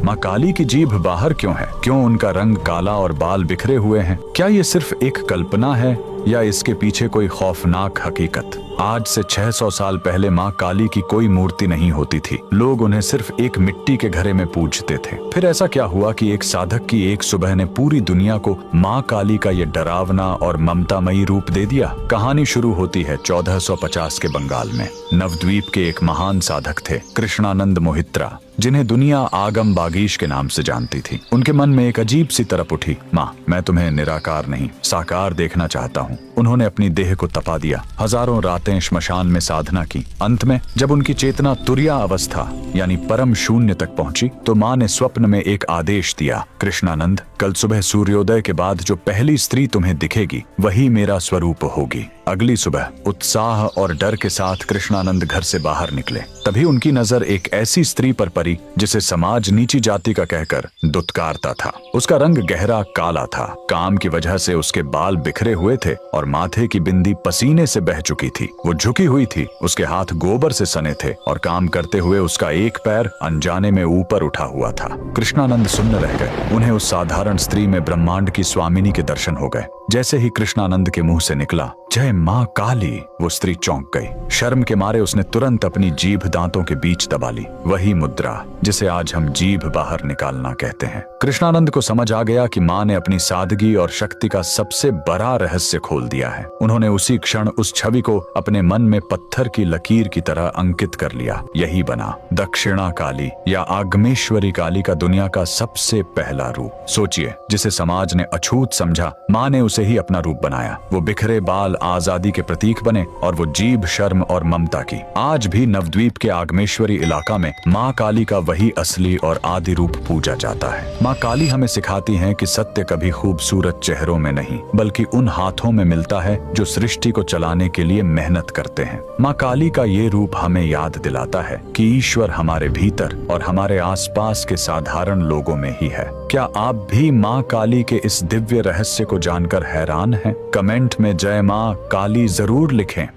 माँ काली की जीभ बाहर क्यों है? क्यों उनका रंग काला और बाल बिखरे हुए हैं? क्या ये सिर्फ एक कल्पना है या इसके पीछे कोई खौफनाक हकीकत? आज से 600 साल पहले माँ काली की कोई मूर्ति नहीं होती थी। लोग उन्हें सिर्फ एक मिट्टी के घड़े में पूजते थे। फिर ऐसा क्या हुआ कि एक साधक की एक सुबह ने पूरी दुनिया को माँ काली का ये डरावना और ममतामयी रूप दे दिया? कहानी शुरू होती है 1450 के बंगाल में। नवद्वीप के एक महान साधक थे कृष्णानंद मोहित्रा, जिन्हें दुनिया आगम बागीश के नाम से जानती थी। उनके मन में एक अजीब सी तड़प उठी, माँ मैं तुम्हें निराकार नहीं साकार देखना चाहता हूँ। उन्होंने अपनी देह को तपा दिया, हजारों रातें श्मशान में साधना की। अंत में जब उनकी चेतना तुरिया अवस्था यानी परम शून्य तक पहुंची तो माँ ने स्वप्न में एक आदेश दिया, कृष्णानंद कल सुबह सूर्योदय के बाद जो पहली स्त्री तुम्हें दिखेगी वही मेरा स्वरूप होगी। अगली सुबह उत्साह और डर के साथ कृष्णानंद घर से बाहर निकले। तभी उनकी नजर एक ऐसी स्त्री पर पड़ी जिसे समाज नीची जाति का कहकर दुत्कारता था। उसका रंग गहरा काला था, काम की वजह से उसके बाल बिखरे हुए थे और माथे की बिंदी पसीने से बह चुकी थी। वो झुकी हुई थी, उसके हाथ गोबर से सने थे और काम करते हुए उसका एक पैर अनजाने में ऊपर उठा हुआ था। कृष्णानंद सुन्न रह गए। उन्हें उस साधारण स्त्री में ब्रह्मांड की स्वामिनी के दर्शन हो गए। जैसे ही कृष्णानंद के मुंह से निकला जय माँ काली, वो स्त्री चौंक गई। शर्म के मारे उसने तुरंत अपनी जीभ दांतों के बीच दबा ली, वही मुद्रा जिसे आज हम जीभ बाहर निकालना कहते हैं। कृष्णानंद को समझ आ गया कि माँ ने अपनी सादगी और शक्ति का सबसे बड़ा रहस्य खोल दिया है। उन्होंने उसी क्षण उस छवि को अपने मन में पत्थर की लकीर की तरह अंकित कर लिया। यही बना दक्षिणा काली या आगमेश्वरी काली का दुनिया का सबसे पहला रूप। सोचिए, जिसे समाज ने अछूत समझा, माँ ने उसे ही अपना रूप बनाया। वो बिखरे बाल आजादी के प्रतीक बने और वो जीभ शर्म और ममता की। आज भी नवद्वीप के आगमेश्वरी इलाका में माँ काली का वही असली और आदि रूप पूजा जाता है। माँ काली हमें सिखाती हैं कि सत्य कभी खूबसूरत चेहरों में नहीं बल्कि उन हाथों में मिलता है जो सृष्टि को चलाने के लिए मेहनत करते हैं। माँ काली का ये रूप हमें याद दिलाता है कि ईश्वर हमारे भीतर और हमारे आसपास के साधारण लोगों में ही है। क्या आप भी माँ काली के इस दिव्य रहस्य को जानकर हैरान हैं? कमेंट में जय माँ काली जरूर लिखें।